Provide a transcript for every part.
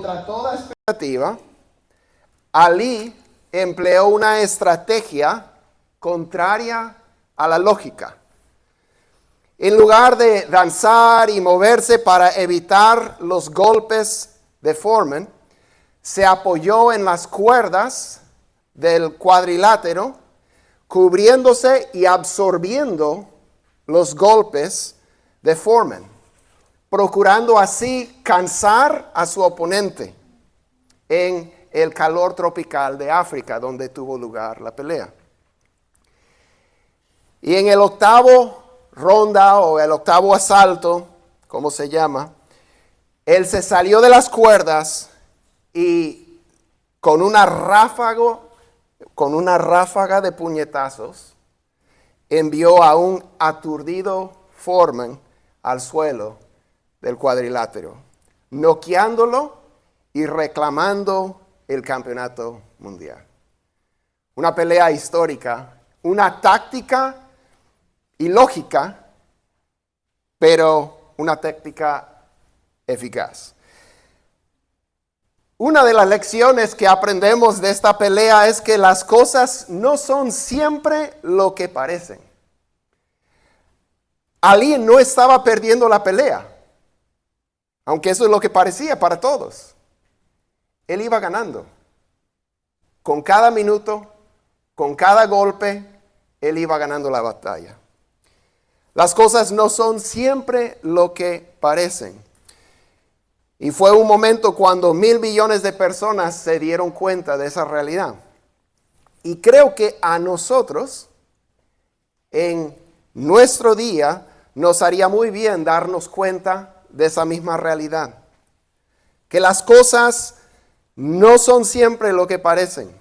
contra toda expectativa, Ali empleó una estrategia contraria a la lógica. En lugar de danzar y moverse para evitar los golpes de Foreman, se apoyó en las cuerdas del cuadrilátero, cubriéndose y absorbiendo los golpes de Foreman, procurando así cansar a su oponente en el calor tropical de África, donde tuvo lugar la pelea. Y en el octavo ronda o el octavo asalto, como se llama, él se salió de las cuerdas y con una ráfaga de puñetazos envió a un aturdido Foreman al suelo del cuadrilátero, noqueándolo y reclamando el campeonato mundial. Una pelea histórica, una táctica ilógica, pero una táctica eficaz. Una de las lecciones que aprendemos de esta pelea es que las cosas no son siempre lo que parecen. Ali no estaba perdiendo la pelea, aunque eso es lo que parecía para todos. Él iba ganando. Con cada minuto, con cada golpe, él iba ganando la batalla. Las cosas no son siempre lo que parecen. Y fue un momento cuando 1,000 millones de personas se dieron cuenta de esa realidad. Y creo que a nosotros, en nuestro día, nos haría muy bien darnos cuenta de esa misma realidad. Que las cosas no son siempre lo que parecen.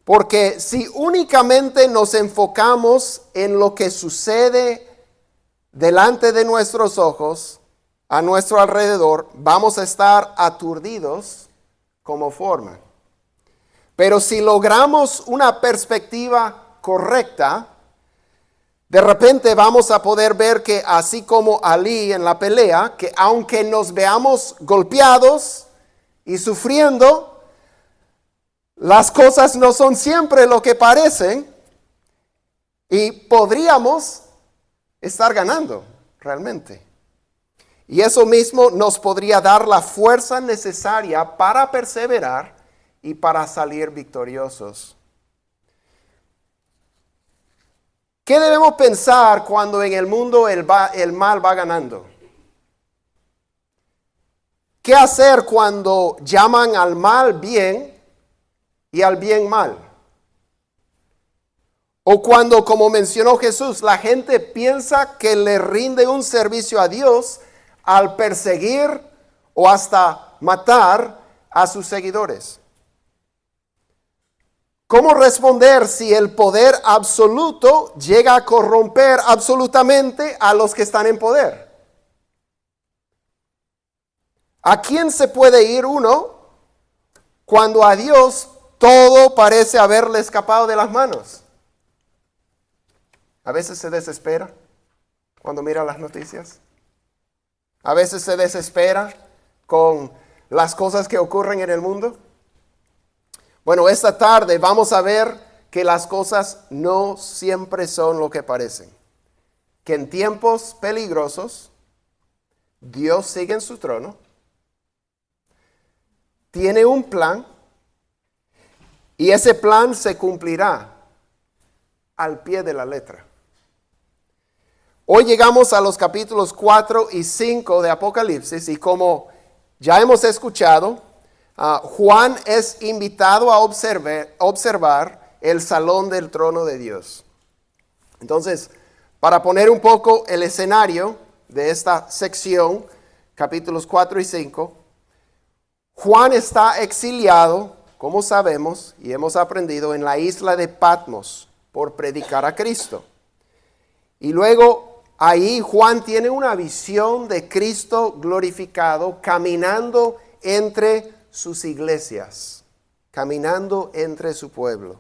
Porque si únicamente nos enfocamos en lo que sucede delante de nuestros ojos, a nuestro alrededor, vamos a estar aturdidos como Foreman. Pero si logramos una perspectiva correcta, de repente vamos a poder ver que así como Ali en la pelea, que aunque nos veamos golpeados y sufriendo, las cosas no son siempre lo que parecen y podríamos estar ganando realmente. Y eso mismo nos podría dar la fuerza necesaria para perseverar y para salir victoriosos. ¿Qué debemos pensar cuando en el mundo el mal va ganando? ¿Qué hacer cuando llaman al mal bien y al bien mal? O cuando, como mencionó Jesús, la gente piensa que le rinde un servicio a Dios al perseguir o hasta matar a sus seguidores. ¿Cómo responder si el poder absoluto llega a corromper absolutamente a los que están en poder? ¿A quién se puede ir uno cuando a Dios todo parece haberle escapado de las manos? A veces se desespera cuando mira las noticias. A veces se desespera con las cosas que ocurren en el mundo. Bueno, esta tarde vamos a ver que las cosas no siempre son lo que parecen. Que en tiempos peligrosos, Dios sigue en su trono, tiene un plan, y ese plan se cumplirá al pie de la letra. Hoy llegamos a los capítulos 4 y 5 de Apocalipsis y como ya hemos escuchado, Juan es invitado a observar el salón del trono de Dios. Entonces, para poner un poco el escenario de esta sección, capítulos 4 y 5, Juan está exiliado, como sabemos y hemos aprendido, en la isla de Patmos por predicar a Cristo. Y luego ahí Juan tiene una visión de Cristo glorificado caminando entre sus iglesias, caminando entre su pueblo.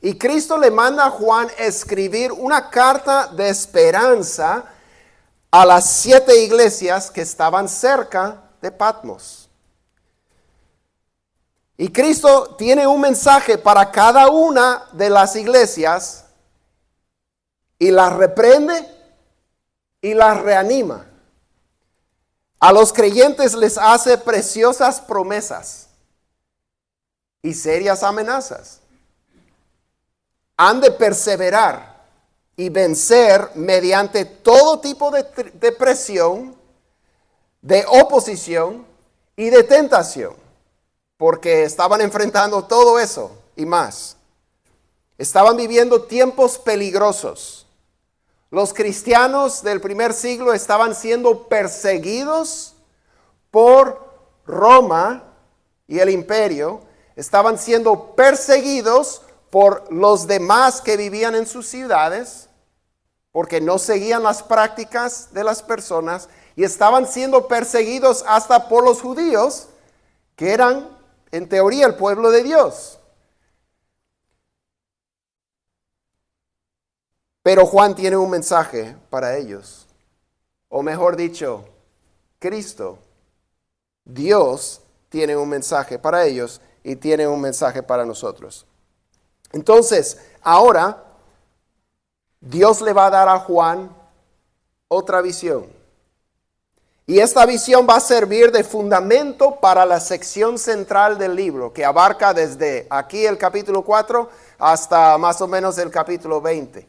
Y Cristo le manda a Juan escribir una carta de esperanza a las 7 iglesias que estaban cerca de Patmos. Y Cristo tiene un mensaje para cada una de las iglesias y las reprende y las reanima. A los creyentes les hace preciosas promesas y serias amenazas. Han de perseverar y vencer mediante todo tipo de presión, de oposición y de tentación, porque estaban enfrentando todo eso y más. Estaban viviendo tiempos peligrosos. Los cristianos del primer siglo estaban siendo perseguidos por Roma y el imperio. Estaban siendo perseguidos por los demás que vivían en sus ciudades, porque no seguían las prácticas de las personas, y estaban siendo perseguidos hasta por los judíos, que eran en teoría el pueblo de Dios. Pero Juan tiene un mensaje para ellos, o mejor dicho, Cristo, Dios, tiene un mensaje para ellos y tiene un mensaje para nosotros. Entonces, ahora, Dios le va a dar a Juan otra visión. Y esta visión va a servir de fundamento para la sección central del libro, que abarca desde aquí el capítulo 4 hasta más o menos el capítulo 20.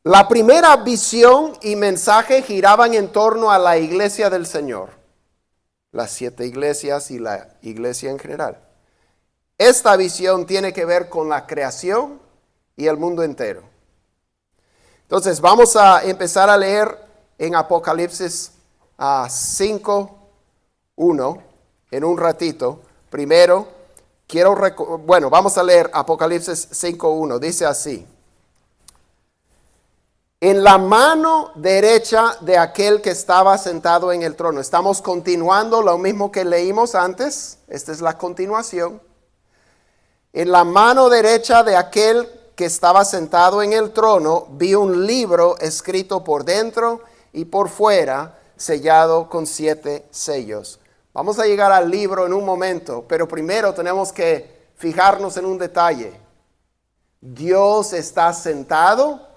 La primera visión y mensaje giraban en torno a la iglesia del Señor, las 7 iglesias y la iglesia en general. Esta visión tiene que ver con la creación y el mundo entero. Entonces vamos a empezar a leer en Apocalipsis 5:1 en un ratito. Primero, vamos a leer Apocalipsis 5:1. Dice así: en la mano derecha de aquel que estaba sentado en el trono. Estamos continuando lo mismo que leímos antes. Esta es la continuación. En la mano derecha de aquel que estaba sentado en el trono, vi un libro escrito por dentro y por fuera, sellado con 7 sellos. Vamos a llegar al libro en un momento, pero primero tenemos que fijarnos en un detalle. Dios está sentado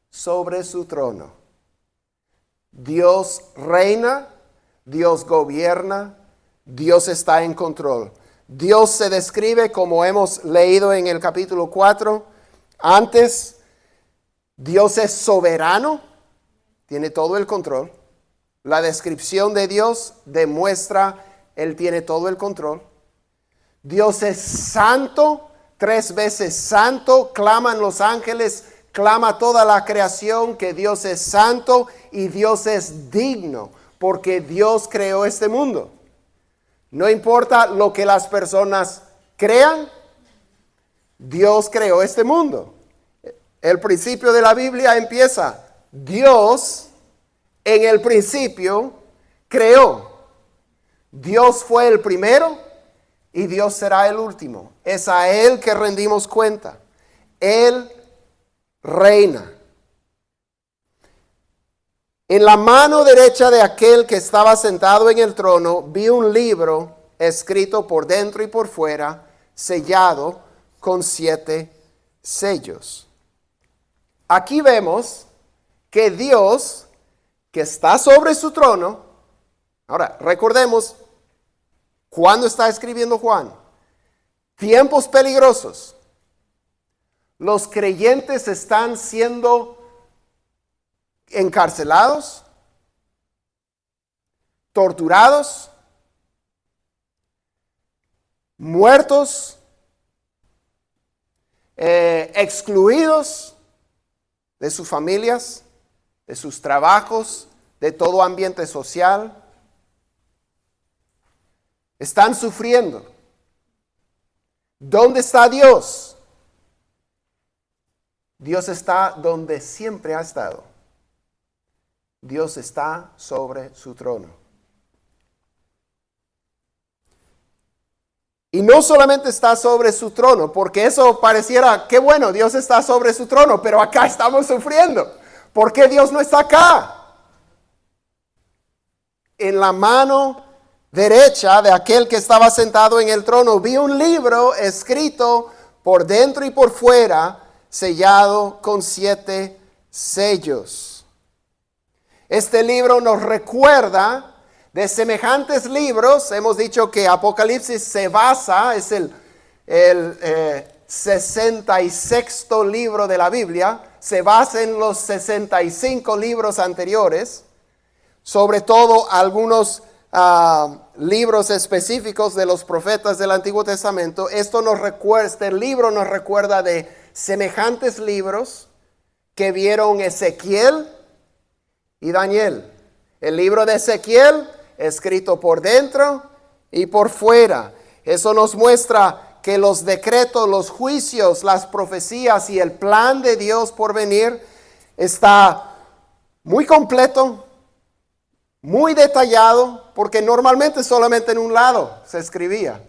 sobre su trono. Dios reina, Dios gobierna, Dios está en control. Dios se describe como hemos leído en el capítulo 4. Antes, Dios es soberano, tiene todo el control. La descripción de Dios demuestra Él tiene todo el control. Dios es santo, 3 veces santo, claman los ángeles, clama toda la creación que Dios es santo y Dios es digno, porque Dios creó este mundo. No importa lo que las personas crean, Dios creó este mundo. El principio de la Biblia empieza: Dios en el principio creó. Dios fue el primero y Dios será el último. Es a Él que rendimos cuenta. Él reina. En la mano derecha de aquel que estaba sentado en el trono, vi un libro escrito por dentro y por fuera, sellado con 7 sellos. Aquí vemos que Dios, que está sobre su trono, ahora recordemos, ¿cuándo está escribiendo Juan? Tiempos peligrosos. Los creyentes están siendo encarcelados, torturados, muertos, excluidos de sus familias, de sus trabajos, de todo ambiente social. Están sufriendo. ¿Dónde está Dios? Dios está donde siempre ha estado. Dios está sobre su trono. Y no solamente está sobre su trono, porque eso pareciera, qué bueno, Dios está sobre su trono, pero acá estamos sufriendo. ¿Por qué Dios no está acá? En la mano derecha de aquel que estaba sentado en el trono, vi un libro escrito por dentro y por fuera, sellado con 7 sellos. Este libro nos recuerda de semejantes libros. Hemos dicho que Apocalipsis se basa, es el 66º libro de la Biblia, se basa en los 65 libros anteriores, sobre todo algunos libros específicos de los profetas del Antiguo Testamento. Este libro nos recuerda de semejantes libros que vieron Ezequiel y Daniel. El libro de Ezequiel, escrito por dentro y por fuera. Eso nos muestra que los decretos, los juicios, las profecías y el plan de Dios por venir está muy completo, muy detallado, porque normalmente solamente en un lado se escribía.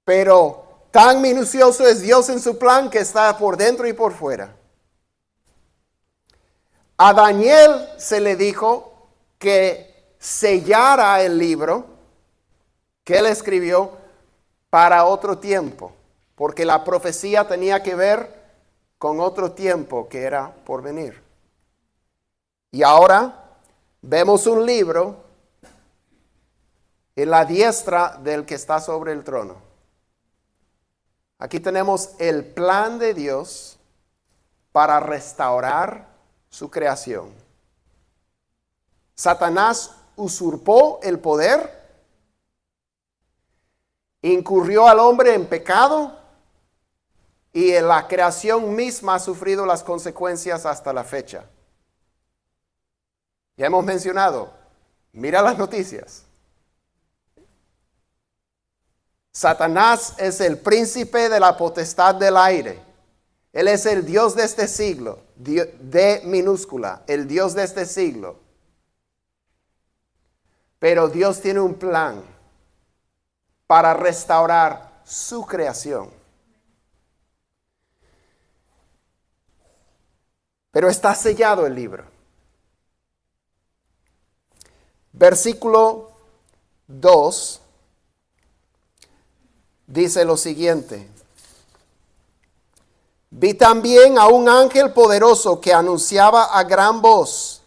Pero tan minucioso es Dios en su plan que está por dentro y por fuera. A Daniel se le dijo que sellara el libro que él escribió para otro tiempo, porque la profecía tenía que ver con otro tiempo que era por venir. Y ahora vemos un libro en la diestra del que está sobre el trono. Aquí tenemos el plan de Dios para restaurar su creación. Satanás usurpó el poder, incurrió al hombre en pecado y en la creación misma ha sufrido las consecuencias hasta la fecha. Ya hemos mencionado, mira las noticias. Satanás es el príncipe de la potestad del aire. Él es el Dios de este siglo, D minúscula, el Dios de este siglo. Pero Dios tiene un plan para restaurar su creación. Pero está sellado el libro. Versículo 2 dice lo siguiente: vi también a un ángel poderoso que anunciaba a gran voz: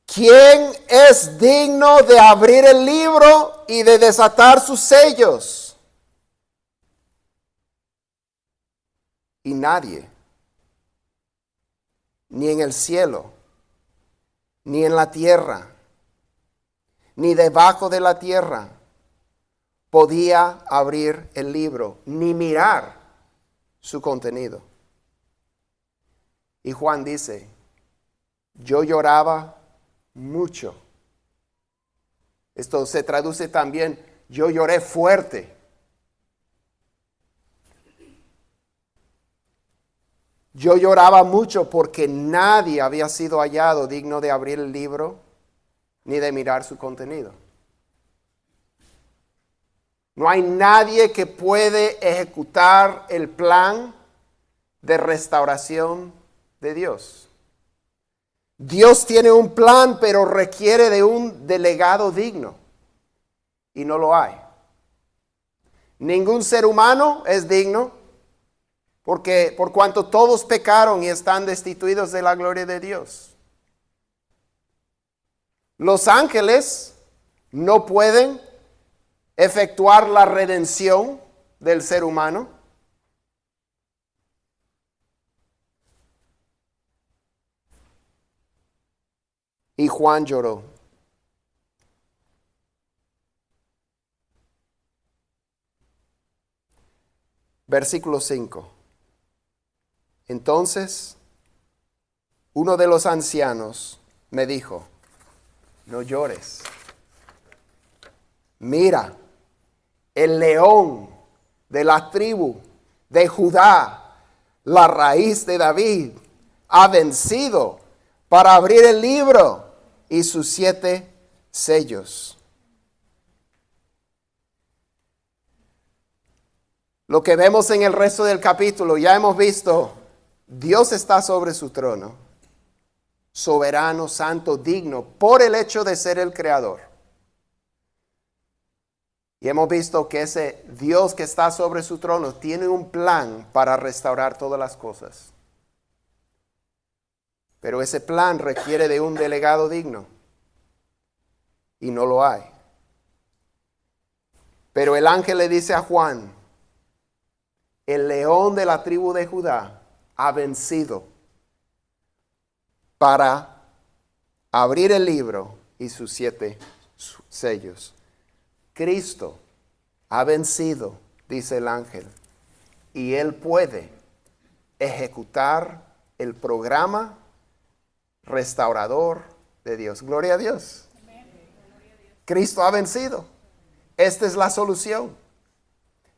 ¿quién es digno de abrir el libro y de desatar sus sellos? Y nadie, ni en el cielo, ni en la tierra, ni debajo de la tierra, podía abrir el libro, ni mirar su contenido. Y Juan dice: yo lloraba mucho. Esto se traduce también: yo lloré fuerte. Yo lloraba mucho porque nadie había sido hallado digno de abrir el libro ni de mirar su contenido. No hay nadie que puede ejecutar el plan de restauración de Dios. Dios tiene un plan, pero requiere de un delegado digno. Y no lo hay. Ningún ser humano es digno, porque por cuanto todos pecaron y están destituidos de la gloria de Dios. Los ángeles no pueden efectuar la redención del ser humano. Y Juan lloró. Versículo 5. Entonces, uno de los ancianos me dijo: no llores. Mira, el león de la tribu de Judá, la raíz de David, ha vencido para abrir el libro y sus 7 sellos. Lo que vemos en el resto del capítulo, ya hemos visto, Dios está sobre su trono, soberano, santo, digno, por el hecho de ser el creador. Y hemos visto que ese Dios que está sobre su trono tiene un plan para restaurar todas las cosas. Pero ese plan requiere de un delegado digno. Y no lo hay. Pero el ángel le dice a Juan, el león de la tribu de Judá ha vencido para abrir el libro y sus 7 sellos. Cristo ha vencido, dice el ángel, y él puede ejecutar el programa restaurador de Dios. Gloria a Dios. Cristo ha vencido. Esta es la solución.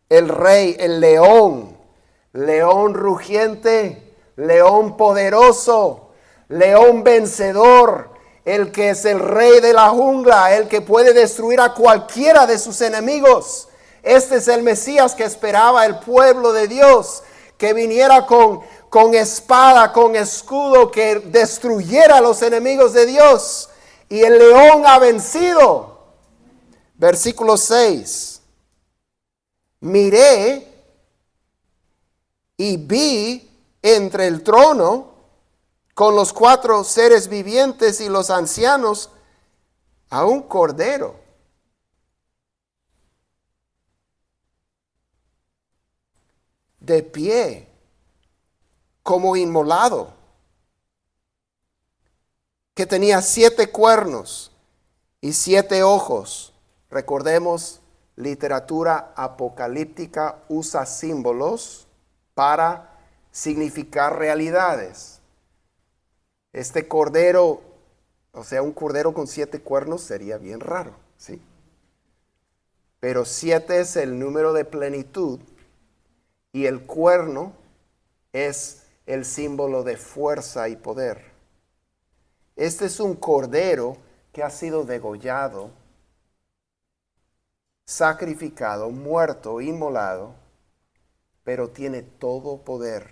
El rey, el león, león rugiente, león poderoso, león vencedor, el que es el rey de la jungla, el que puede destruir a cualquiera de sus enemigos. Este es el Mesías que esperaba el pueblo de Dios, que viniera con espada, con escudo, que destruyera a los enemigos de Dios. Y el león ha vencido. Versículo 6. Miré y vi entre el trono con los 4 seres vivientes y los ancianos a un cordero. De pie, como inmolado, que tenía 7 cuernos y 7 ojos. Recordemos, literatura apocalíptica usa símbolos para significar realidades. Este cordero, o sea, un cordero con 7 cuernos sería bien raro, ¿sí? Pero 7 es el número de plenitud y el cuerno es el símbolo de fuerza y poder. Este es un cordero que ha sido degollado, sacrificado, muerto, inmolado, pero tiene todo poder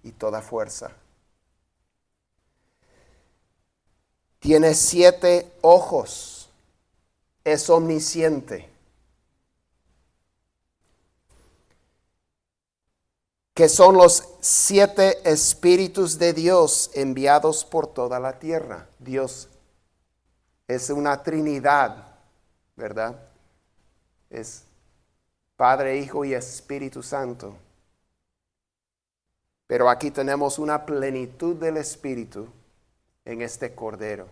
y toda fuerza. Tiene 7 ojos, es omnisciente, que son los 7 espíritus de Dios enviados por toda la tierra. Dios es una Trinidad, ¿verdad? Es Padre, Hijo y Espíritu Santo. Pero aquí tenemos una plenitud del Espíritu en este cordero.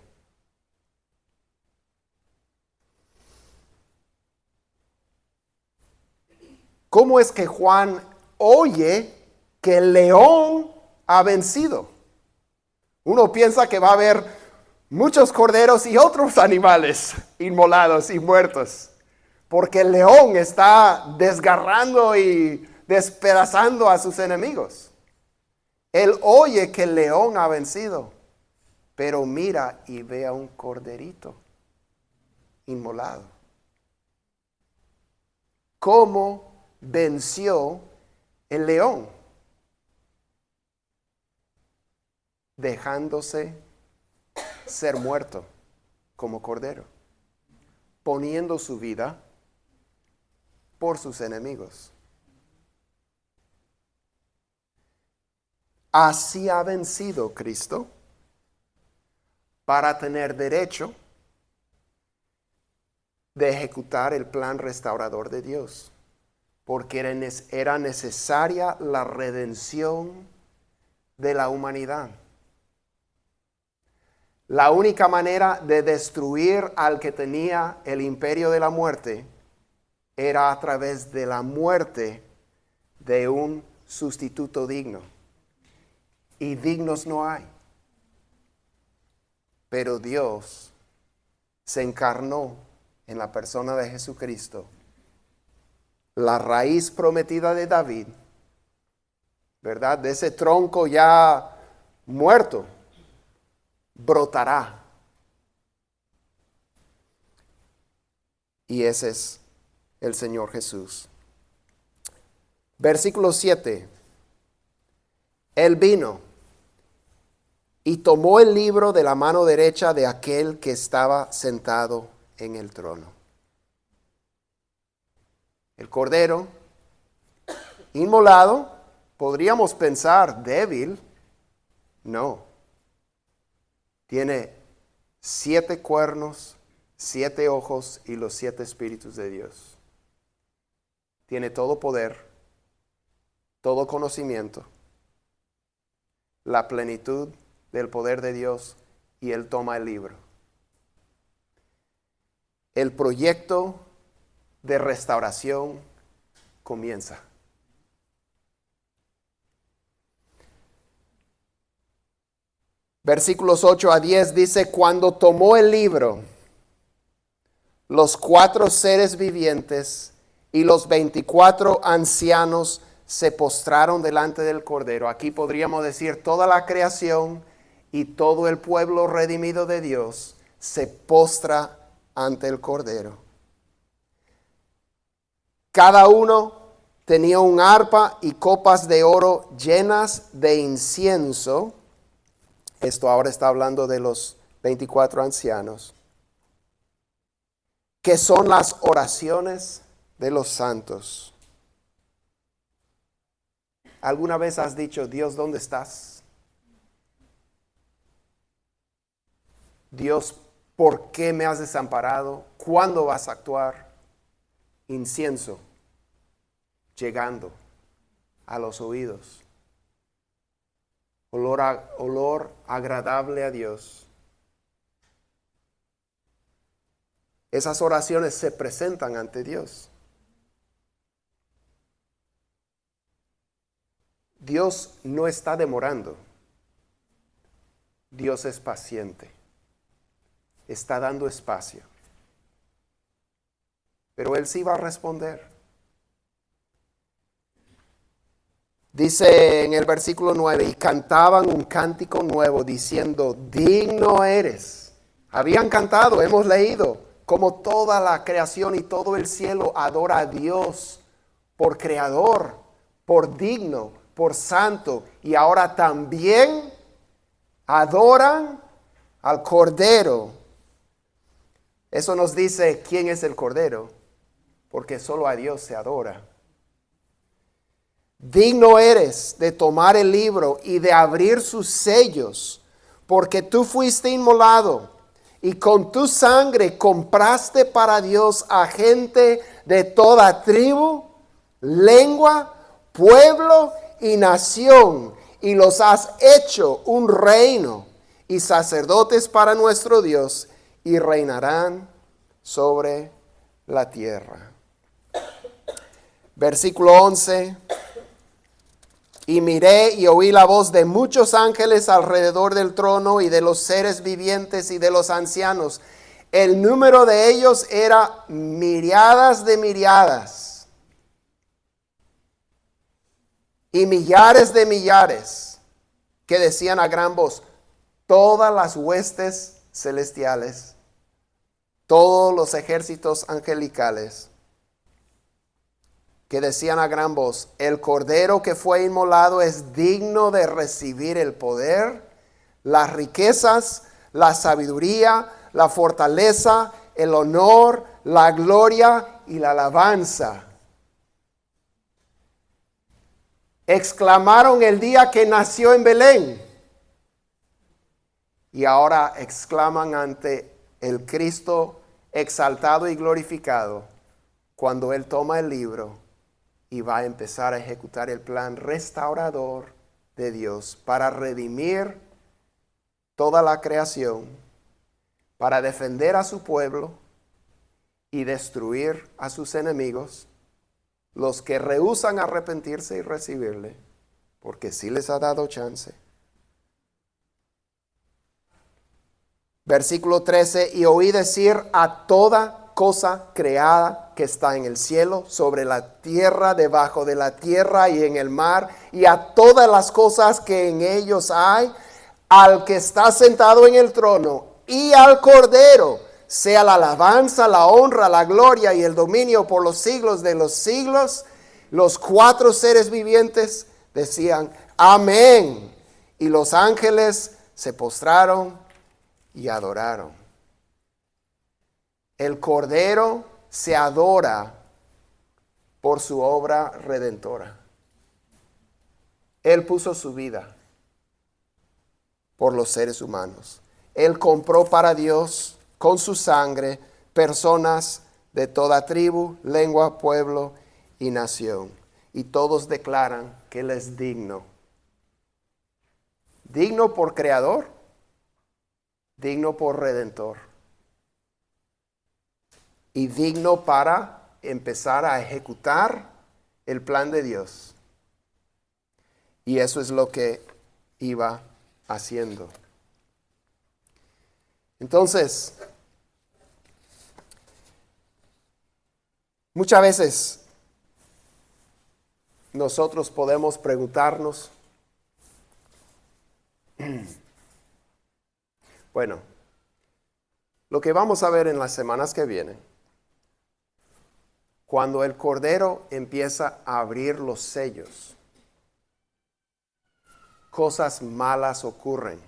¿Cómo es que Juan oye que el león ha vencido? Uno piensa que va a haber muchos corderos y otros animales inmolados y muertos, porque el león está desgarrando y despedazando a sus enemigos. Él oye que el león ha vencido, pero mira y ve a un corderito inmolado. ¿Cómo venció el león? Dejándose ser muerto como cordero, poniendo su vida por sus enemigos. Así ha vencido Cristo para tener derecho de ejecutar el plan restaurador de Dios, porque era necesaria la redención de la humanidad. La única manera de destruir al que tenía el imperio de la muerte era a través de la muerte de un sustituto digno. Y dignos no hay. Pero Dios se encarnó en la persona de Jesucristo, la raíz prometida de David, ¿verdad? De ese tronco ya muerto, brotará. Y ese es el Señor Jesús. Versículo 7. Él vino y tomó el libro de la mano derecha de aquel que estaba sentado en el trono. El cordero inmolado, podríamos pensar débil. No. Tiene 7 cuernos, 7 ojos y los 7 espíritus de Dios. Tiene todo poder, todo conocimiento, la plenitud del poder de Dios, y Él toma el libro. El proyecto de restauración comienza. Versículos 8 a 10 dice: cuando tomó el libro, los 4 seres vivientes y los 24 ancianos se postraron delante del Cordero. Aquí podríamos decir toda la creación y todo el pueblo redimido de Dios se postra ante el Cordero. Cada uno tenía un arpa y copas de oro llenas de incienso. Esto ahora está hablando de los 24 ancianos, que son las oraciones de los santos. ¿Alguna vez has dicho: Dios, ¿dónde estás? Dios, ¿por qué me has desamparado? ¿Cuándo vas a actuar? Incienso llegando a los oídos. Olor agradable a Dios. Esas oraciones se presentan ante Dios. Dios no está demorando. Dios es paciente. Está dando espacio. Pero Él sí va a responder. Dice en el versículo 9: y cantaban un cántico nuevo diciendo: digno eres. Habían cantado, hemos leído, como toda la creación y todo el cielo adora a Dios por creador, por digno, por santo. Y ahora también adoran al Cordero. Eso nos dice quién es el Cordero, porque solo a Dios se adora. Digno eres de tomar el libro y de abrir sus sellos, porque tú fuiste inmolado y con tu sangre compraste para Dios a gente de toda tribu, lengua, pueblo y nación, y los has hecho un reino y sacerdotes para nuestro Dios, y reinarán sobre la tierra. Versículo 11. Y miré y oí la voz de muchos ángeles alrededor del trono y de los seres vivientes y de los ancianos. El número de ellos era miriadas de miriadas y millares de millares, que decían a gran voz: todas las huestes celestiales, todos los ejércitos angelicales, que decían a gran voz: el Cordero que fue inmolado es digno de recibir el poder, las riquezas, la sabiduría, la fortaleza, el honor, la gloria y la alabanza. Exclamaron el día que nació en Belén, y ahora exclaman ante el Cristo exaltado y glorificado cuando Él toma el libro y va a empezar a ejecutar el plan restaurador de Dios para redimir toda la creación, para defender a su pueblo y destruir a sus enemigos, los que rehúsan arrepentirse y recibirle, porque sí les ha dado chance. Versículo 13: y oí decir a toda cosa creada que está en el cielo, sobre la tierra, debajo de la tierra y en el mar, y a todas las cosas que en ellos hay, al que está sentado en el trono y al Cordero, sea la alabanza, la honra, la gloria y el dominio por los siglos de los siglos. Los 4 seres vivientes decían: amén. Y los ángeles se postraron y adoraron. El Cordero se adora por su obra redentora. Él puso su vida por los seres humanos. Él compró para Dios con su sangre personas de toda tribu, lengua, pueblo y nación. Y todos declaran que Él es digno. Digno por creador, digno por redentor. Y digno para empezar a ejecutar el plan de Dios. Y eso es lo que iba haciendo. Entonces, muchas veces nosotros podemos preguntarnos, bueno, lo que vamos a ver en las semanas que vienen, cuando el Cordero empieza a abrir los sellos, cosas malas ocurren.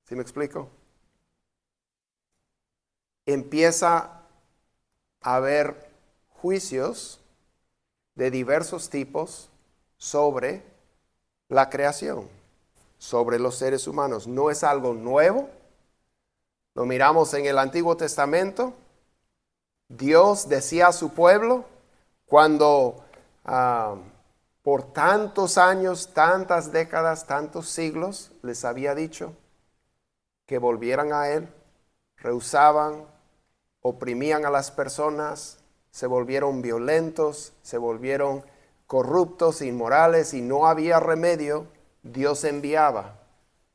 ¿Sí me explico? Empieza a haber juicios de diversos tipos sobre la creación, sobre los seres humanos. No es algo nuevo. Lo miramos en el Antiguo Testamento. Dios decía a su pueblo cuando por tantos años, tantas décadas, tantos siglos les había dicho que volvieran a Él, rehusaban, oprimían a las personas, se volvieron violentos, se volvieron corruptos, inmorales y no había remedio. Dios enviaba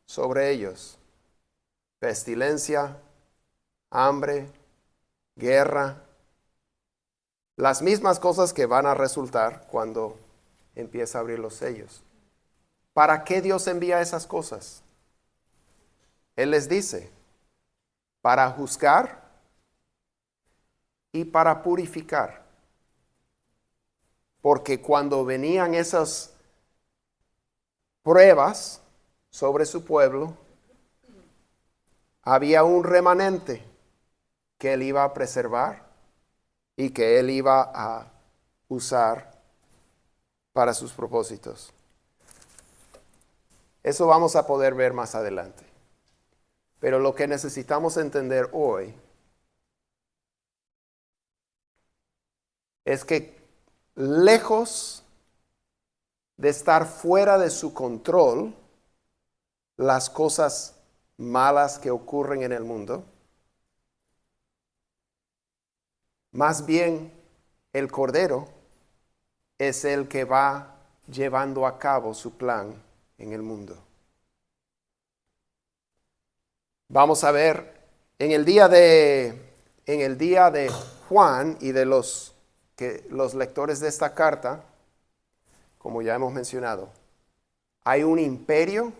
sobre ellos pestilencia, hambre, guerra, las mismas cosas que van a resultar cuando empieza a abrir los sellos. ¿Para qué Dios envía esas cosas? Él les dice, para juzgar y para purificar. Porque cuando venían esas pruebas sobre su pueblo, había un remanente que Él iba a preservar y que Él iba a usar para sus propósitos. Eso vamos a poder ver más adelante. Pero lo que necesitamos entender hoy es que lejos de estar fuera de su control, las cosas malas que ocurren en el mundo, más bien el Cordero es el que va llevando a cabo su plan en el mundo. Vamos a ver en el día de Juan y de los lectores de esta carta, como ya hemos mencionado, hay un imperio,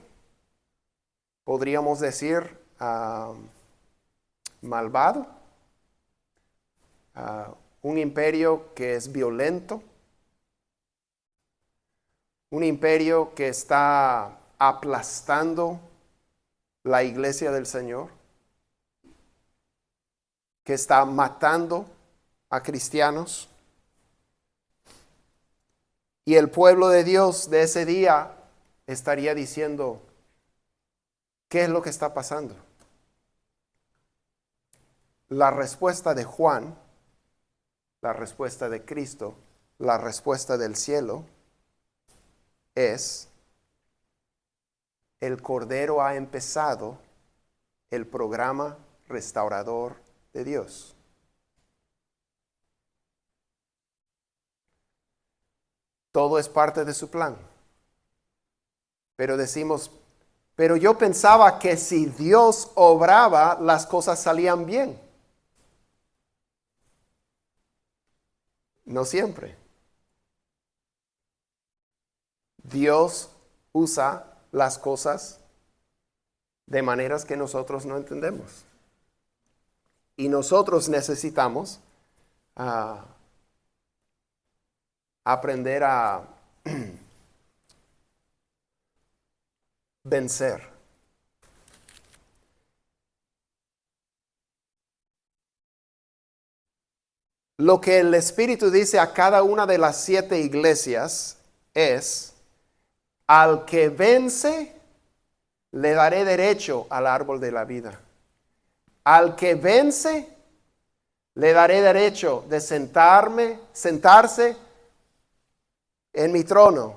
podríamos decir, malvado, un imperio que es violento, un imperio que está aplastando la iglesia del Señor, que está matando a cristianos. Y el pueblo de Dios de ese día estaría diciendo, ¿qué es lo que está pasando? La respuesta de Juan, la respuesta de Cristo, la respuesta del cielo es: el Cordero ha empezado el programa restaurador de Dios. Todo es parte de su plan. Pero decimos, pero yo pensaba que si Dios obraba, las cosas salían bien. No siempre. Dios usa las cosas de maneras que nosotros no entendemos. Y nosotros necesitamos aprender a vencer. Lo que el Espíritu dice a cada una de las 7 iglesias es: al que vence, le daré derecho al árbol de la vida. Al que vence, le daré derecho de sentarse en mi trono,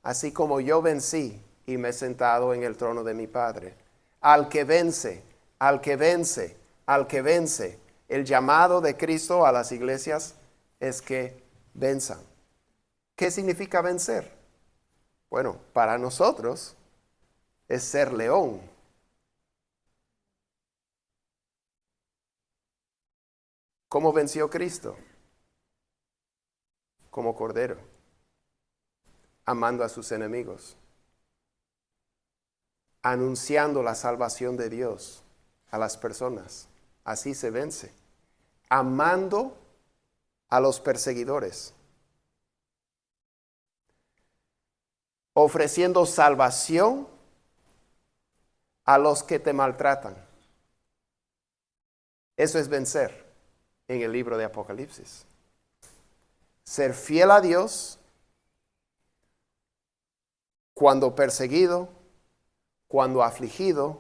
así como yo vencí y me he sentado en el trono de mi Padre. Al que vence, al que vence, al que vence. El llamado de Cristo a las iglesias es que venzan. ¿Qué significa vencer? Bueno, para nosotros es ser león. ¿Cómo venció Cristo? Como cordero, amando a sus enemigos, anunciando la salvación de Dios a las personas. Así se vence. Amando a los perseguidores. Ofreciendo salvación a los que te maltratan. Eso es vencer en el libro de Apocalipsis. Ser fiel a Dios cuando perseguido, cuando afligido,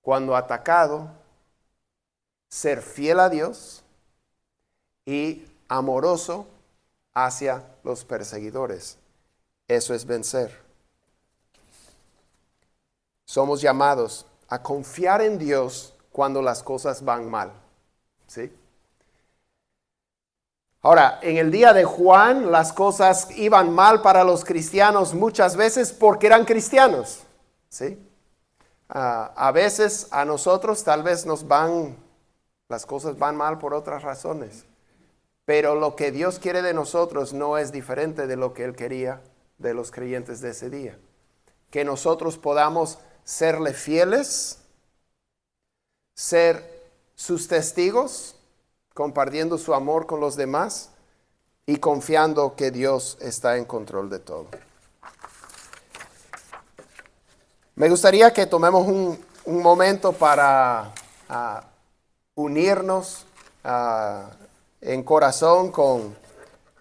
cuando atacado. Ser fiel a Dios y amoroso hacia los perseguidores. Eso es vencer. Somos llamados a confiar en Dios cuando las cosas van mal. ¿Sí? Ahora, en el día de Juan, las cosas iban mal para los cristianos muchas veces porque eran cristianos. ¿Sí? A veces a nosotros tal vez las cosas van mal por otras razones. Pero lo que Dios quiere de nosotros no es diferente de lo que Él quería de los creyentes de ese día. Que nosotros podamos serle fieles, ser sus testigos, compartiendo su amor con los demás y confiando que Dios está en control de todo. Me gustaría que tomemos un momento para unirnos en corazón con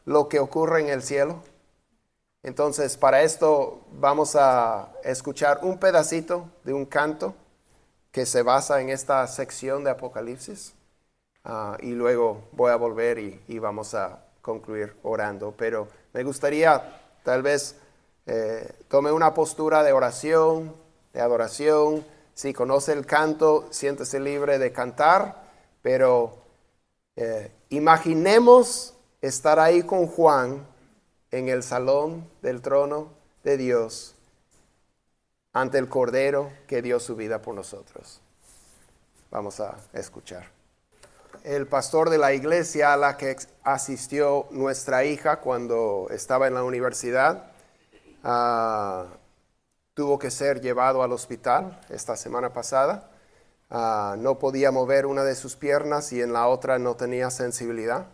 lo que ocurre en el cielo. Entonces, para esto vamos a escuchar un pedacito de un canto que se basa en esta sección de Apocalipsis. Y luego voy a volver y vamos a concluir orando. Pero me gustaría tal vez tome una postura de oración, de adoración. Si conoce el canto, siéntese libre de cantar. Pero imaginemos estar ahí con Juan en el salón del trono de Dios, ante el Cordero que dio su vida por nosotros. Vamos a escuchar. El pastor de la iglesia a la que asistió nuestra hija cuando estaba en la universidad, tuvo que ser llevado al hospital esta semana pasada. No podía mover una de sus piernas y en la otra no tenía sensibilidad.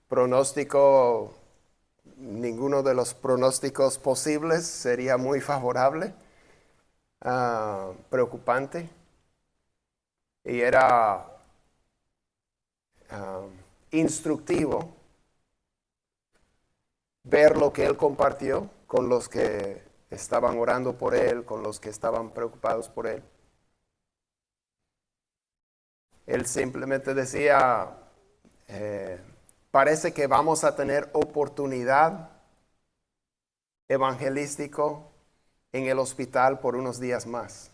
Pronóstico, ninguno de los pronósticos posibles sería muy favorable. Preocupante. Y era instructivo ver lo que él compartió con los que estaban orando por él, con los que estaban preocupados por él. Él simplemente decía, parece que vamos a tener oportunidad evangelístico en el hospital por unos días más.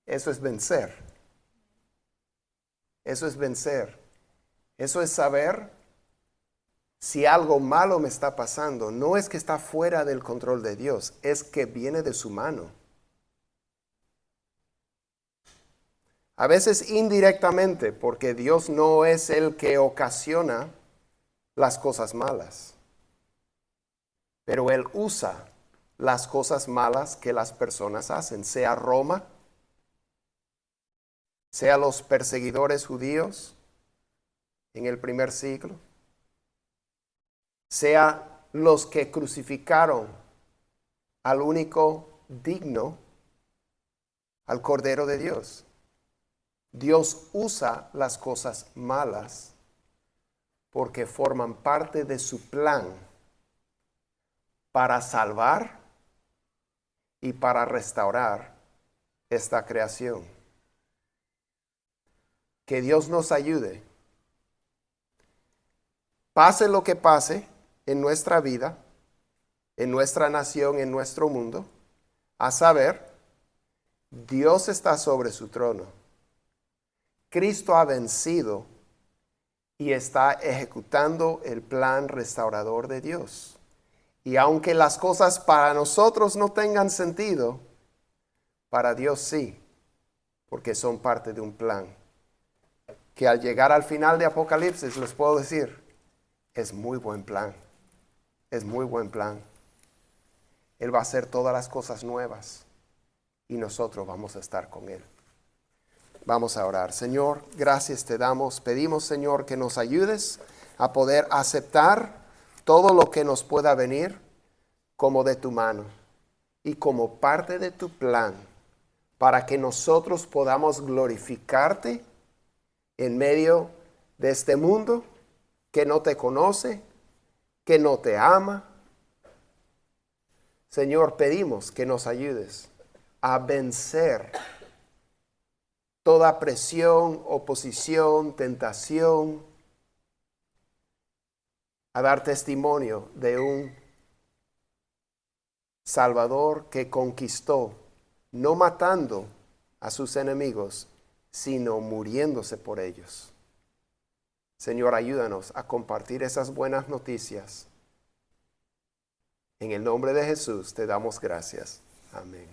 Eso es vencer. Eso es vencer. Eso es saber si algo malo me está pasando. No es que está fuera del control de Dios, es que viene de su mano. A veces indirectamente, porque Dios no es el que ocasiona las cosas malas. Pero Él usa las cosas malas que las personas hacen, sea Roma, sea los perseguidores judíos en el primer siglo, sea los que crucificaron al único digno, al Cordero de Dios. Dios usa las cosas malas porque forman parte de su plan para salvar y para restaurar esta creación. Que Dios nos ayude. Pase lo que pase en nuestra vida, en nuestra nación, en nuestro mundo, a saber, Dios está sobre su trono. Cristo ha vencido y está ejecutando el plan restaurador de Dios. Y aunque las cosas para nosotros no tengan sentido, para Dios sí, porque son parte de un plan. Que al llegar al final de Apocalipsis les puedo decir, es muy buen plan, es muy buen plan. Él va a hacer todas las cosas nuevas y nosotros vamos a estar con Él. Vamos a orar. Señor, gracias te damos. Pedimos, Señor, que nos ayudes a poder aceptar todo lo que nos pueda venir como de tu mano y como parte de tu plan para que nosotros podamos glorificarte en medio de este mundo que no te conoce, que no te ama. Señor, pedimos que nos ayudes a vencer toda presión, oposición, tentación, a dar testimonio de un Salvador que conquistó, no matando a sus enemigos, sino muriéndose por ellos. Señor, ayúdanos a compartir esas buenas noticias. En el nombre de Jesús te damos gracias. Amén.